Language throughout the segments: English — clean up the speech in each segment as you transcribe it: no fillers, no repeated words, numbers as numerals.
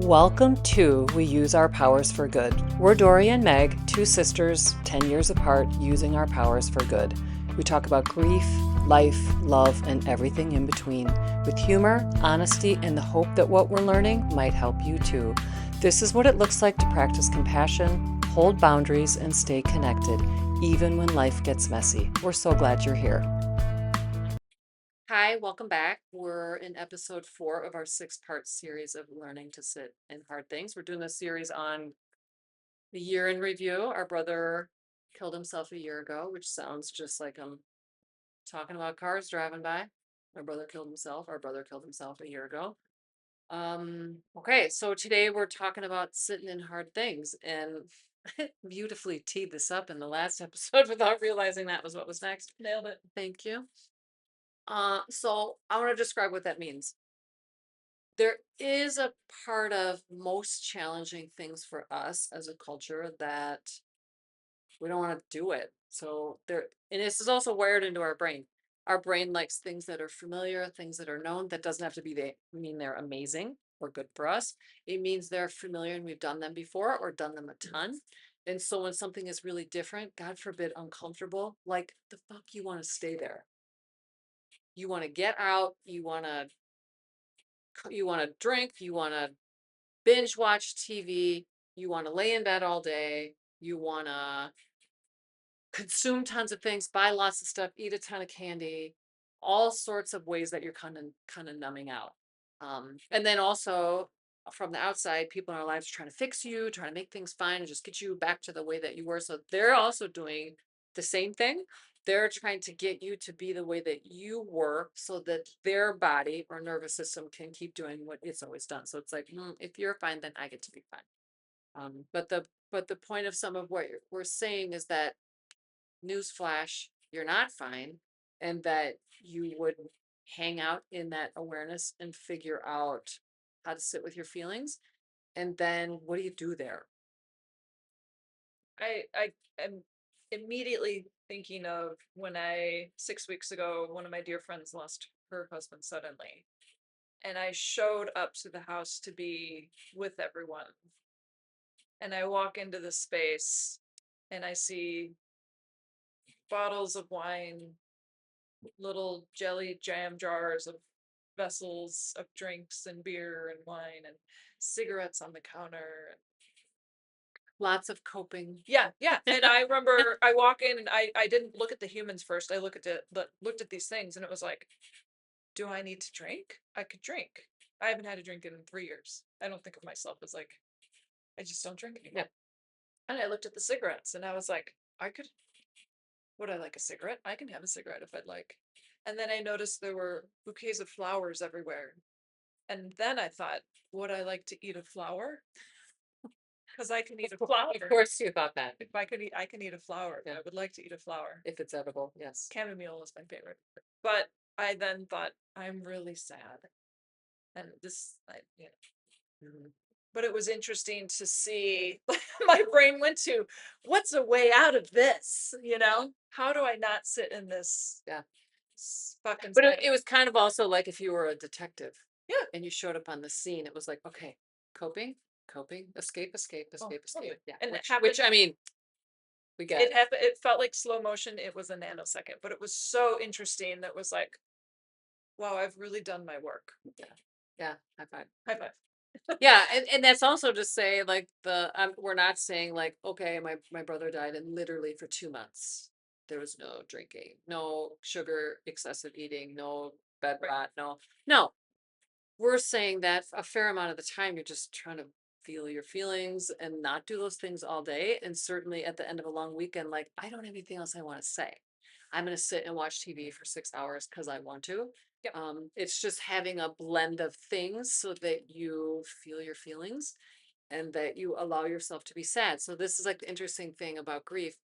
Welcome to We Use Our Powers for Good. We're Dory and Meg, two sisters, 10 years apart, using our powers for good. We talk about grief, life, love, and everything in between, with humor, honesty, and the hope that what we're learning might help you too. This is what it looks like to practice compassion, hold boundaries, and stay connected, even when life gets messy. We're so glad you're here. Hi, welcome back. We're in episode 4 of our 6-part series of learning to sit in hard things. We're doing a series on the year in review. Our brother killed himself a year ago, which sounds just like I'm talking about cars driving by. My brother killed himself. Our brother killed himself a year ago. Okay, so today we're talking about sitting in hard things, and beautifully teed this up in the last episode without realizing that was what was next. Nailed it. Thank you. So I want to describe what that means. There is a part of most challenging things for us as a culture that we don't want to do it. So there, and this is also wired into our brain. Our brain likes things that are familiar, things that are known. That doesn't have to be they mean they're amazing or good for us. It means they're familiar and we've done them before or done them a ton. And so when something is really different, God forbid, uncomfortable, like the fuck you want to stay there. You want to get out, you want to drink, you want to binge watch TV, you want to lay in bed all day, you want to consume tons of things, buy lots of stuff, eat a ton of candy, all sorts of ways that you're kind of numbing out. And then also from the outside, people in our lives are trying to fix you, trying to make things fine and just get you back to the way that you were. So they're also doing the same thing. They're trying to get you to be the way that you were so that their body or nervous system can keep doing what it's always done. So it's like, if you're fine, then I get to be fine. But the point of some of what we're saying is that newsflash, you're not fine, and that you would hang out in that awareness and figure out how to sit with your feelings. And then what do you do there? I am immediately thinking of when 6 weeks ago, one of my dear friends lost her husband suddenly. And I showed up to the house to be with everyone. And I walk into the space and I see bottles of wine, little jelly jam jars of vessels of drinks and beer and wine and cigarettes on the counter. Lots of coping. Yeah, yeah. And I remember I walk in and I didn't look at the humans first. I looked at these things and it was like, do I need to drink? I could drink. I haven't had a drink in 3 years. I don't think of myself as like, I just don't drink anymore. Yeah. And I looked at the cigarettes and I was like, would I like a cigarette? I can have a cigarette if I'd like. And then I noticed there were bouquets of flowers everywhere. And then I thought, would I like to eat a flower? Because I can eat a flower. Of course you thought that. If I could eat, I can eat a flower. Yeah. I would like to eat a flower. If it's edible, yes. Chamomile is my favorite. But I then thought, I'm really sad. And Mhm. but it was interesting to see my brain went to, what's a way out of this? How do I not sit in this Yeah. fucking But it was kind of also like if you were a detective yeah. and you showed up on the scene, it was like, okay, coping, coping, escape, escape, escape, Totally. escape. Yeah. And it Which happened. I mean, we get It happened. It felt like slow motion. It was a nanosecond, but it was so interesting. That was like, wow, I've really done my work. Yeah, high five. High five. Yeah, and that's also to say like we're not saying like, okay, my brother died and literally for 2 months there was no drinking, no sugar, excessive eating, no bed Right. rot, no. We're saying that a fair amount of the time you're just trying to feel your feelings and not do those things all day. And certainly at the end of a long weekend, like I don't have anything else I want to say. I'm going to sit and watch TV for 6 hours because I want to. Yep. It's just having a blend of things so that you feel your feelings and that you allow yourself to be sad. So this is like the interesting thing about grief.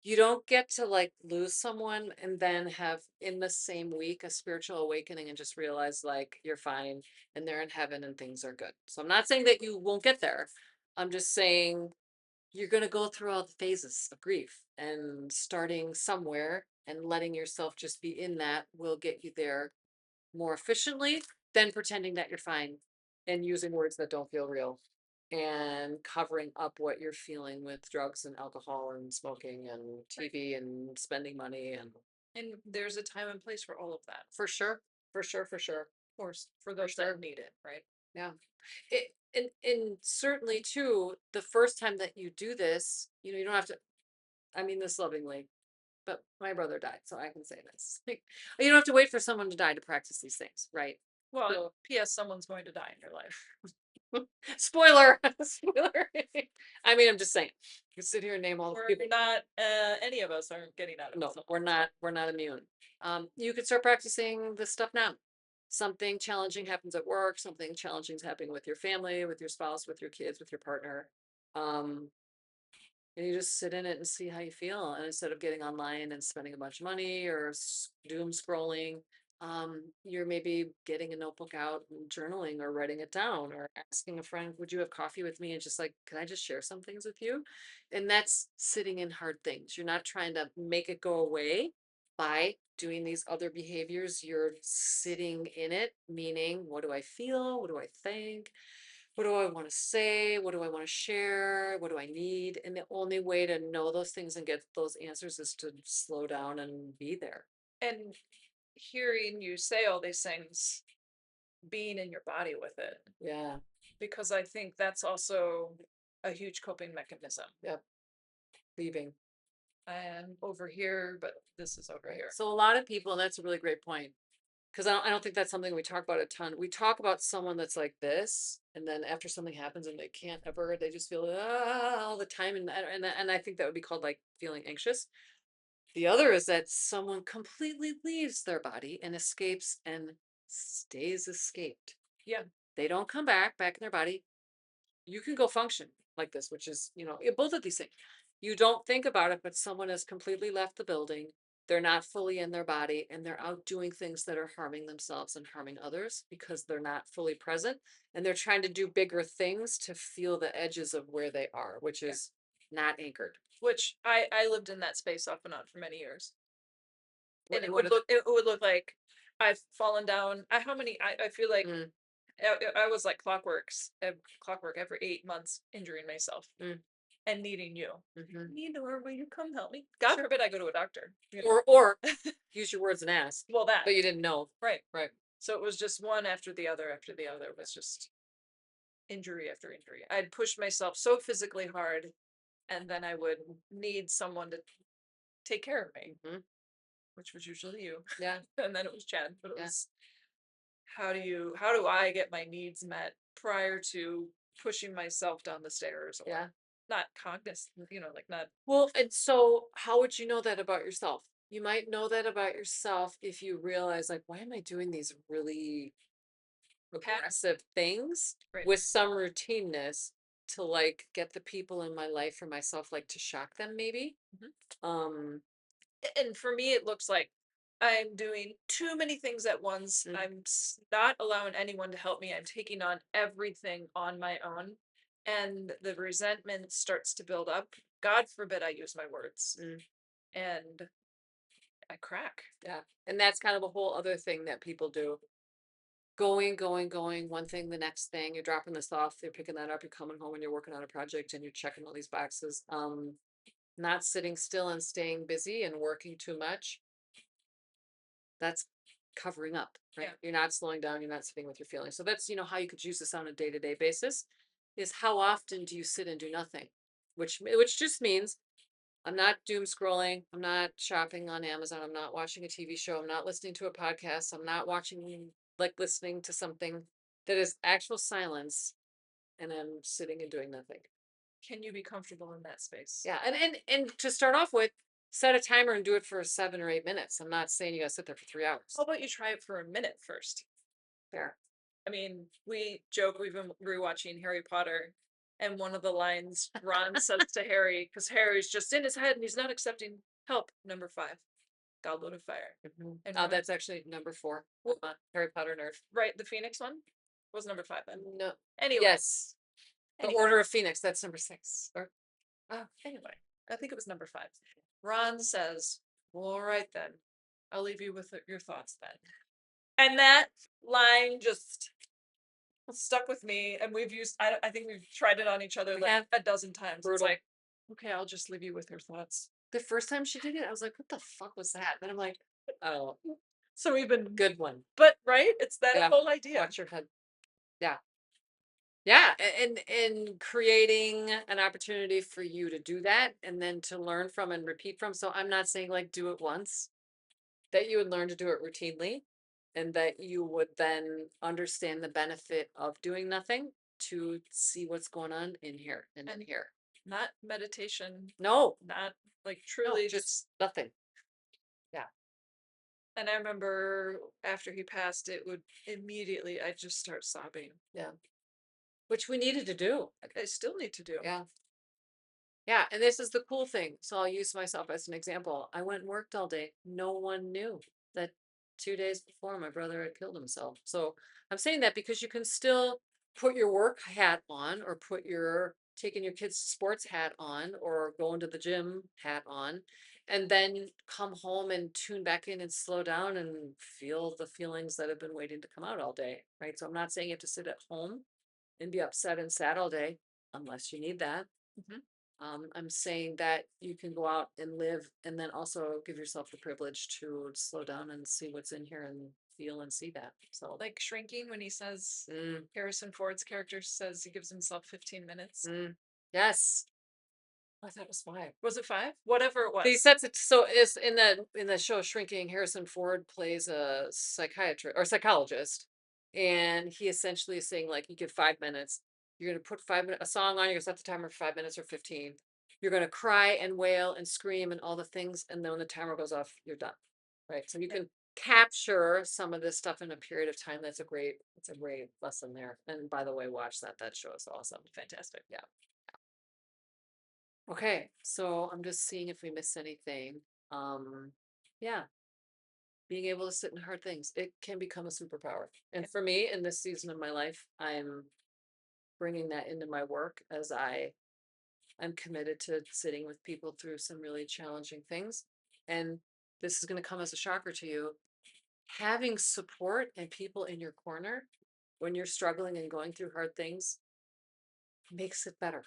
You don't get to like lose someone and then have in the same week a spiritual awakening and just realize like you're fine and they're in heaven and things are good. So I'm not saying that you won't get there. I'm just saying you're going to go through all the phases of grief, and starting somewhere and letting yourself just be in that will get you there more efficiently than pretending that you're fine and using words that don't feel real and covering up what you're feeling with drugs and alcohol and smoking and Right. TV and spending money and And there's a time and place for all of that. for sure, for sure, for sure, Of course, for for those sure. that need it, right? Yeah. And certainly too, the first time that you do this, you don't have to, I mean this lovingly, but my brother died, so I can say this. Like, you don't have to wait for someone to die to practice these things, right? Well, So, P.S. Someone's going to die in your life. spoiler, spoiler. I mean, I'm just saying. You sit here and name all the We're people. not, any of us aren't getting out of No, this we're alive, so. not. We're not immune. You could start practicing this stuff now. Something challenging happens at work. Something challenging is happening with your family, with your spouse, with your kids, with your partner. Um, And you just sit in it and see how you feel. And instead of getting online and spending a bunch of money or doom scrolling, you're maybe getting a notebook out and journaling or writing it down or asking a friend, would you have coffee with me? And just like, can I just share some things with you? And that's sitting in hard things. You're not trying to make it go away by doing these other behaviors. You're sitting in it, meaning, what do I feel? What do I think? What do I want to say? What do I want to share? What do I need? And the only way to know those things and get those answers is to slow down and be there. And hearing you say all these things, being in your body with it, Yeah. because I think that's also a huge coping mechanism. Yep. Leaving. I am over here, but this is over Right. here. So a lot of people, and that's a really great point. Because I don't think that's something we talk about a ton. We talk about someone that's like this, and then after something happens and they can't ever, they just feel all the time, and I think that would be called like feeling anxious. The other is that someone completely leaves their body and escapes and stays escaped. Yeah. They don't come back in their body. You can go function like this, which is, both of these things. You don't think about it, but someone has completely left the building. They're not fully in their body and they're out doing things that are harming themselves and harming others because they're not fully present. And they're trying to do bigger things to feel the edges of where they are, which Yeah. is not anchored. Which I lived in that space off and on for many years. And And what are the, it would look like I've fallen down. I feel like mm, I was like clockwork every 8 months injuring myself mm, and needing you. mhm. Nidor, will you come help me? God Sure. forbid I go to a doctor. Or use your words and ask, Well, that, but you didn't know. right. Right. So it was just one after the other after the other. It was just injury after injury. I'd push myself so physically hard, and then I would need someone to take care of me, Mhm. which was usually you. Yeah. And then it was Chad. But it Yeah. was, how do I get my needs met prior to pushing myself down the stairs, or Yeah. not cognizant, like not. Well, and so how would you know that about yourself? You might know that about yourself if you realize, like, why am I doing these really aggressive things Right. with some routineness to like get the people in my life or myself, like to shock them maybe? Mhm. Um, And for me, it looks like I'm doing too many things at once. mm, I'm not allowing anyone to help me. I'm taking on everything on my own. And the resentment starts to build up. God forbid I use my words. mm, And I crack. yeah. And that's kind of a whole other thing that people do. Going, one thing, the next thing, you're dropping this off, you're picking that up, you're coming home and you're working on a project and you're checking all these boxes. Not sitting still and staying busy and working too much. That's covering up, right? Yeah. You're not slowing down, you're not sitting with your feelings. So that's, how you could use this on a day-to-day basis is how often do you sit and do nothing? Which just means I'm not doom scrolling, I'm not shopping on Amazon, I'm not watching a TV show, I'm not listening to a podcast, I'm not watching like listening to something that is actual silence and I'm sitting and doing nothing. Can you be comfortable in that space? Yeah, and to start off with, set a timer and do it for 7 or 8 minutes. I'm not saying you gotta sit there for 3 hours. How about you try it for a minute first? Fair. I mean, we joke we've been rewatching Harry Potter, and one of the lines Ron says to Harry, because Harry's just in his head and he's not accepting help. Number 5, Goblet of Fire. Mhm. And Oh, Ron, that's actually number 4. well, Harry Potter nerd. right, the Phoenix one was number 5 then. No. Anyway, Yes. The anyway, Order of Phoenix, that's number 6. Or anyway, I think it was number 5. Ron says, well, all right then, I'll leave you with your thoughts then. And that line just stuck with me, and we've used. I think we've tried it on each other We like have. a dozen times. It's Brutal. like, okay, I'll just leave you with your thoughts. The first time she did it, I was like, "What the fuck was that?" Then I'm like, "Oh, So we've been, good one." but right, it's that Yeah. whole idea. Watch your head. Yeah. Yeah, and creating an opportunity for you to do that and then to learn from and repeat from. So I'm not saying like do it once, that you would learn to do it routinely and that you would then understand the benefit of doing nothing to see what's going on in here and in And here. not meditation, No, not like no, truly just. just nothing. Yeah. And I remember after he passed, it would immediately, I'd just start sobbing. Yeah. Which we needed to do. Like, I still need to do. Yeah. Yeah, and this is the cool thing. So I'll use myself as an example. I went and worked all day. No one knew that 2 days before my brother had killed himself. So I'm saying that because you can still put your work hat on or put your taking your kids to sports hat on or going to the gym hat on and then come home and tune back in and slow down and feel the feelings that have been waiting to come out all day. Right. So I'm not saying you have to sit at home and be upset and sad all day unless you need that. Mhm. I'm saying that you can go out and live and then also give yourself the privilege to slow down and see what's in here and feel and see that. So Like Shrinking, when he says, mm, Harrison Ford's character says he gives himself 15 minutes. yes. I thought it was 5. Was it 5? Whatever it He was. sets it so is in the show Shrinking, Harrison Ford plays a psychiatrist or psychologist, and he essentially is saying like you get 5 minutes. You're gonna put 5 minutes a song on. You're gonna set the timer for 5 minutes or 15. You're gonna cry and wail and scream and all the things, and then when the timer goes off, you're done. Right. So you can capture some of this stuff in a period of time. It's a great lesson there. And by the way, watch that. That show is awesome. Fantastic. Yeah. Okay, so I'm just seeing if we miss anything. Yeah, being able to sit in hard things, it can become a superpower. And for me, in this season of my life, I'm bringing that into my work as I'm committed to sitting with people through some really challenging things. And this is going to come as a shocker to you. Having support and people in your corner when you're struggling and going through hard things makes it better.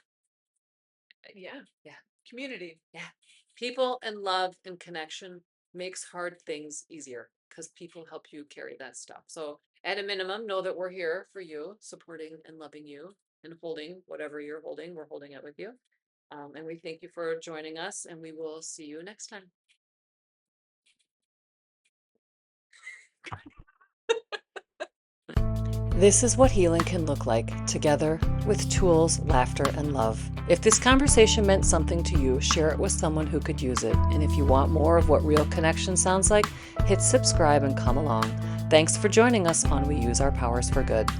Yeah. Yeah. Community. Yeah. People and love and connection makes hard things easier because people help you carry that stuff. So at a minimum, know that we're here for you, supporting and loving you and holding whatever you're holding. We're holding it with you. And we thank you for joining us and we will see you next time. This is what healing can look like together with tools, laughter, and love. If this conversation meant something to you, share it with someone who could use it. And if you want more of what real connection sounds like, hit subscribe and come along. Thanks for joining us on We Use Our Powers for Good.